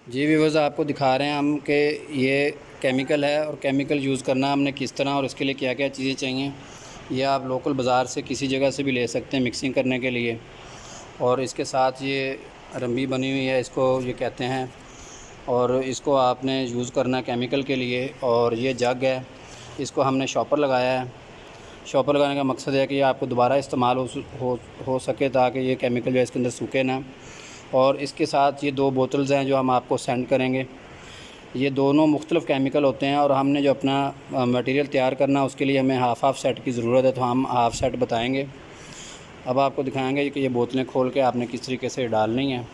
जी viewers, आपको दिखा रहे हैं हम कि ये केमिकल है और केमिकल यूज़ करना हमने किस तरह और इसके लिए क्या क्या चीज़ें चाहिए। ये आप लोकल बाज़ार से किसी जगह से भी ले सकते हैं मिक्सिंग करने के लिए। और इसके साथ ये रम्बी बनी हुई है, इसको ये कहते हैं, और इसको आपने यूज़ करना है केमिकल के लिए। और ये जग है, इसको हमने शॉपर लगाया है। शॉपर लगाने का मकसद है कि आपको दोबारा इस्तेमाल हो सके, ताकि ये केमिकल जो है इसके अंदर सूखे ना। और इसके साथ ये 2 बोतल्स हैं जो हम आपको सेंड करेंगे। ये दोनों मुख्तलिफ़ केमिकल होते हैं और हमने जो अपना मटेरियल तैयार करना है उसके लिए हमें हाफ़ सेट की ज़रूरत है, तो हम हाफ़ सेट बताएँगे। अब आपको दिखाएँगे कि ये बोतलें खोल के आपने किस तरीके से डालनी है।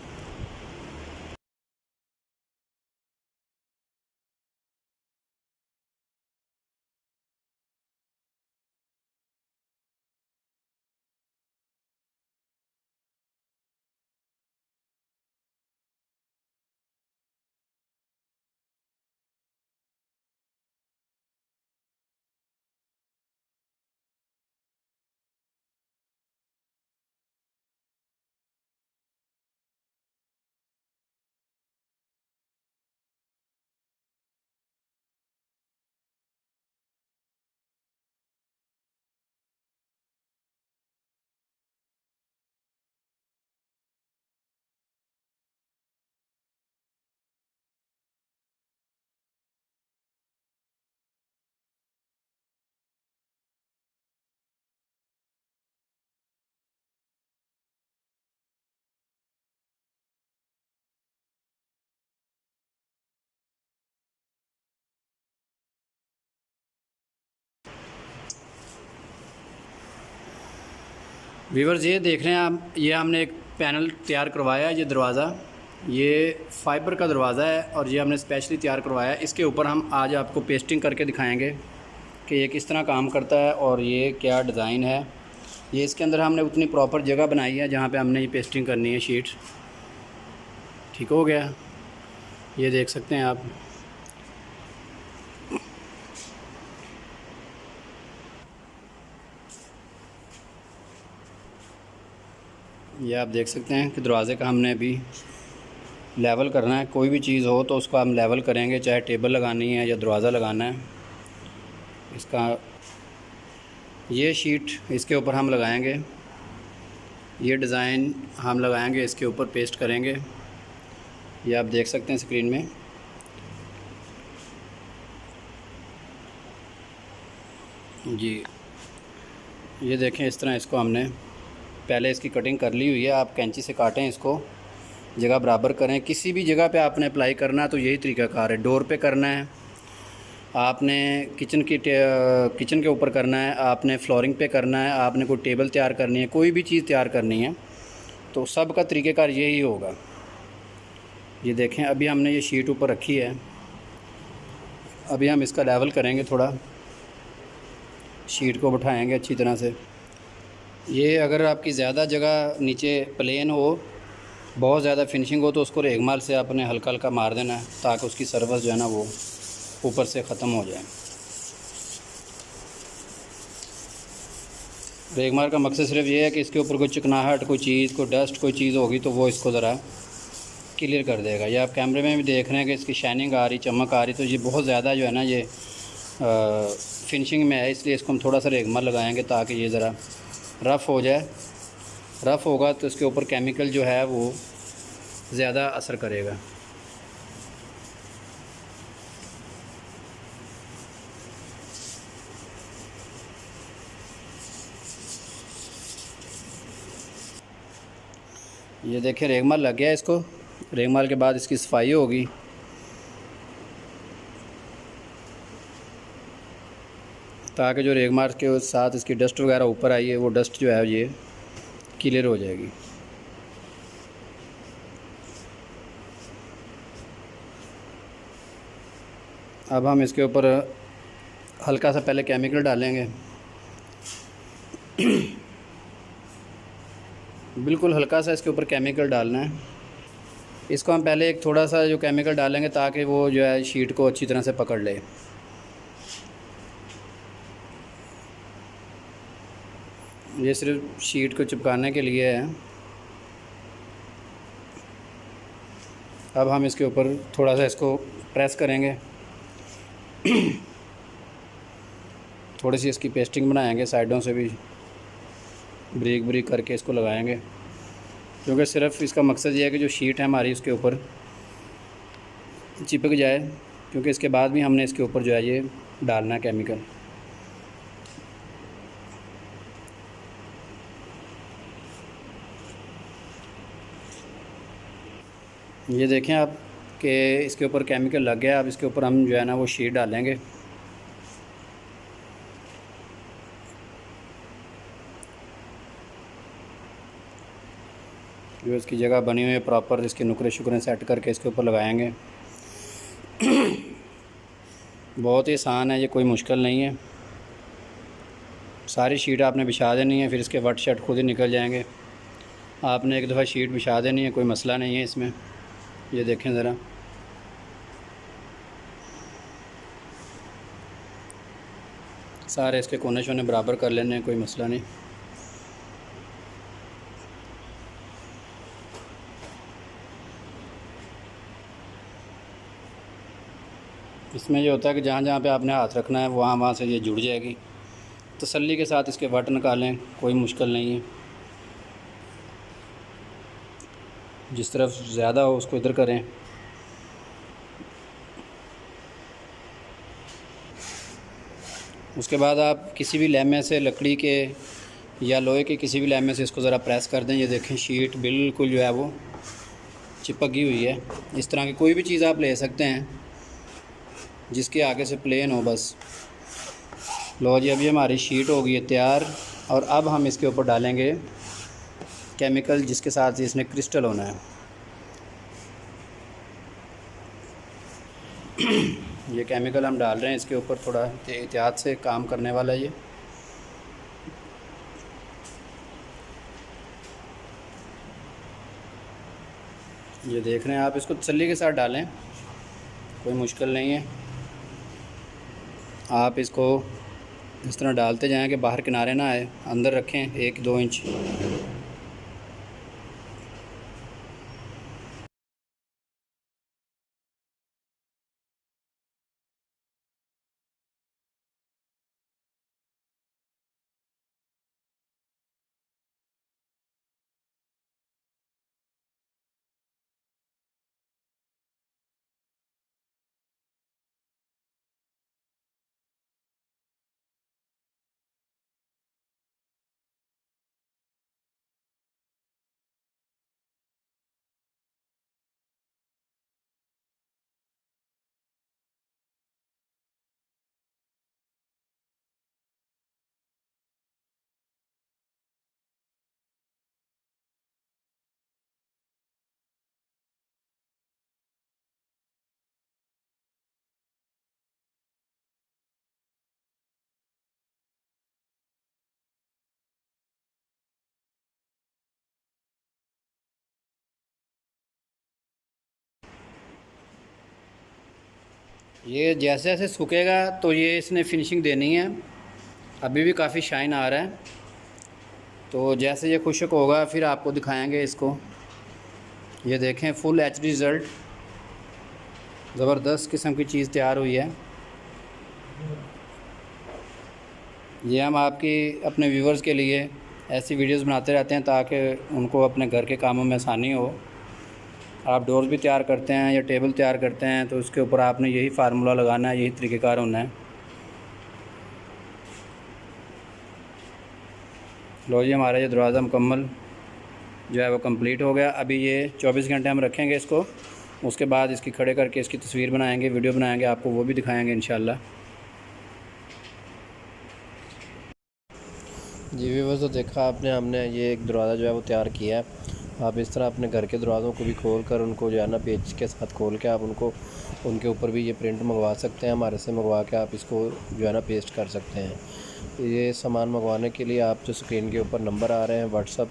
व्यूअर्स, ये देख रहे हैं आप, ये हमने एक पैनल तैयार करवाया है। ये दरवाज़ा, ये फ़ाइबर का दरवाज़ा है और ये हमने स्पेशली तैयार करवाया है। इसके ऊपर हम आज आपको पेस्टिंग करके दिखाएंगे कि ये किस तरह काम करता है और ये क्या डिज़ाइन है। ये इसके अंदर हमने उतनी प्रॉपर जगह बनाई है जहाँ पे हमने ये पेस्टिंग करनी है। शीट ठीक हो गया, ये देख सकते हैं आप। ये आप देख सकते हैं कि दरवाज़े का हमने अभी लेवल करना है। कोई भी चीज़ हो तो उसको हम लेवल करेंगे, चाहे टेबल लगानी है या दरवाज़ा लगाना है। इसका ये शीट इसके ऊपर हम लगाएंगे, ये डिज़ाइन हम लगाएंगे, इसके ऊपर पेस्ट करेंगे। ये आप देख सकते हैं स्क्रीन में। जी, ये देखें, इस तरह इसको हमने पहले इसकी कटिंग कर ली हुई है। आप कैंची से काटें, इसको जगह बराबर करें। किसी भी जगह पे आपने अप्लाई करना है तो यही तरीक़ाकार है। डोर पे करना है आपने, किचन के ऊपर करना है आपने, फ्लोरिंग पे करना है आपने, कोई टेबल तैयार करनी है, कोई भी चीज़ तैयार करनी है तो सब का तरीक़ेकार यही होगा। ये देखें, अभी हमने ये शीट ऊपर रखी है। अभी हम इसका लेवल करेंगे, थोड़ा शीट को बिठाएंगे अच्छी तरह से। ये अगर आपकी ज़्यादा जगह नीचे प्लेन हो, बहुत ज़्यादा फिनिशिंग हो, तो उसको रेगमाल से आपने हल्का हल्का मार देना है ताकि उसकी सरफेस जो है ना वो ऊपर से ख़त्म हो जाए। रेगमाल का मकसद सिर्फ ये है कि इसके ऊपर कोई चिकनाहट, कोई चीज़, कोई डस्ट, कोई चीज़ होगी तो वो इसको ज़रा क्लियर कर देगा। ये आप कैमरे में भी देख रहे हैं कि इसकी शाइनिंग आ रही, चमक आ रही। तो ये बहुत ज़्यादा जो है ना ये फिनिशिंग में है, इसलिए इसको हम थोड़ा सा रेगमाल लगाएंगे ताकि ये ज़रा रफ़ हो जाए। रफ़ होगा तो इसके ऊपर केमिकल जो है वो ज़्यादा असर करेगा। ये देखें, रेगमाल लग गया इसको। रेगमाल के बाद इसकी सफाई होगी। ताकि जो रेगमाल के साथ इसकी डस्ट वगैरह ऊपर आई है, वो डस्ट जो है ये क्लियर हो जाएगी। अब हम इसके ऊपर हल्का सा पहले केमिकल डालेंगे। बिल्कुल हल्का सा इसके ऊपर केमिकल डालना है। इसको हम पहले एक थोड़ा सा जो केमिकल डालेंगे ताकि वो जो है शीट को अच्छी तरह से पकड़ ले। ये सिर्फ शीट को चिपकाने के लिए है। अब हम इसके ऊपर थोड़ा सा इसको प्रेस करेंगे, थोड़ी सी इसकी पेस्टिंग बनाएंगे, साइडों से भी ब्रीक ब्रीक करके इसको लगाएंगे, क्योंकि सिर्फ इसका मकसद ये है कि जो शीट है हमारी उसके ऊपर चिपक जाए, क्योंकि इसके बाद भी हमने इसके ऊपर जो है ये डालना है केमिकल। ये देखें आप कि इसके ऊपर केमिकल लग गया। अब इसके ऊपर हम जो है ना वो शीट डालेंगे। जो इसकी जगह बनी हुई है प्रॉपर, इसके नुकरे शुकरे सेट करके इसके ऊपर लगाएंगे। बहुत ही आसान है, ये कोई मुश्किल नहीं है। सारी शीट आपने बिछा देनी है, फिर इसके वट शट खुद ही निकल जाएंगे। आपने एक दफ़ा शीट बिछा देनी है, कोई मसला नहीं है इसमें। ये देखें ज़रा, सारे इसके कोने शोने बराबर कर लेने हैं, कोई मसला नहीं। इसमें ये होता है कि जहाँ जहाँ पे आपने हाथ रखना है वहाँ वहाँ से ये जुड़ जाएगी। तसल्ली के साथ इसके वट निकालें, कोई मुश्किल नहीं है। जिस तरफ ज़्यादा हो उसको इधर करें। उसके बाद आप किसी भी लैमे से, लकड़ी के या लोहे के किसी भी लैमे से इसको ज़रा प्रेस कर दें। ये देखें शीट बिल्कुल जो है वो चिपकी हुई है। इस तरह की कोई भी चीज़ आप ले सकते हैं जिसके आगे से प्लेन हो बस। लो जी, अभी हमारी शीट हो गई है तैयार। और अब हम इसके ऊपर डालेंगे केमिकल जिसके साथ इसने क्रिस्टल होना है। ये केमिकल हम डाल रहे हैं इसके ऊपर, थोड़ा एहतियात से काम करने वाला है ये देख रहे हैं आप। इसको तसल्ली के साथ डालें, कोई मुश्किल नहीं है। आप इसको इस तरह डालते जाएं कि बाहर किनारे ना आए, अंदर रखें 1-2 इंच। ये जैसे जैसे सूखेगा तो ये इसने फिनिशिंग देनी है। अभी भी काफ़ी शाइन आ रहा है, तो जैसे ये खुश्क होगा फिर आपको दिखाएंगे इसको। ये देखें फुल एचडी रिज़ल्ट, ज़बरदस्त किस्म की चीज़ तैयार हुई है। ये हम आपकी अपने व्यूवर्स के लिए ऐसी वीडियोस बनाते रहते हैं ताकि उनको अपने घर के कामों में आसानी हो। आप डोर्स भी तैयार करते हैं या टेबल तैयार करते हैं तो उसके ऊपर आपने यही फार्मूला लगाना है, यही तरीक़ेकार होना है। लो जी, हमारा ये दरवाज़ा मुकम्मल जो है वो कंप्लीट हो गया। अभी ये 24 घंटे हम रखेंगे इसको, उसके बाद इसकी खड़े करके इसकी तस्वीर बनाएंगे, वीडियो बनाएंगे, आपको वो भी दिखाएंगे इंशाल्लाह। जी व्यूअर्स, तो देखा आपने, हमने ये एक दरवाज़ा जो है वो तैयार किया है। आप इस तरह अपने घर के दरवाज़ों को भी खोल कर उनको जो है ना पेच के साथ खोल के आप उनको उनके ऊपर भी ये प्रिंट मंगवा सकते हैं। हमारे से मंगवा के आप इसको जो है ना पेस्ट कर सकते हैं। ये सामान मंगवाने के लिए आप जो स्क्रीन के ऊपर नंबर आ रहे हैं व्हाट्सअप,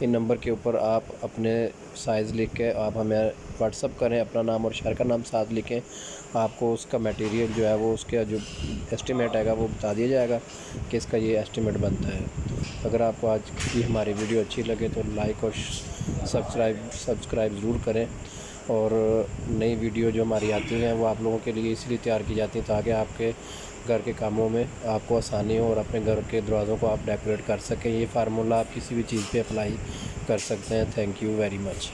इन नंबर के ऊपर आप अपने साइज़ लिख के आप हमें व्हाट्सअप करें, अपना नाम और शहर का नाम साथ लिखें। आपको उसका मटेरियल जो है वो उसका जो एस्टिमेट आएगा वो बता दिया जाएगा कि इसका ये एस्टिमेट बनता है। अगर आपको आज की हमारी वीडियो अच्छी लगे तो लाइक और सब्सक्राइब ज़रूर करें। और नई वीडियो जो हमारी आती हैं वो आप लोगों के लिए इसलिए तैयार की जाती हैं ताकि आपके घर के कामों में आपको आसानी हो और अपने घर के दरवाज़ों को आप डेकोरेट कर सकें। ये फार्मूला आप किसी भी चीज़ पे अप्लाई कर सकते हैं। Thank you very much.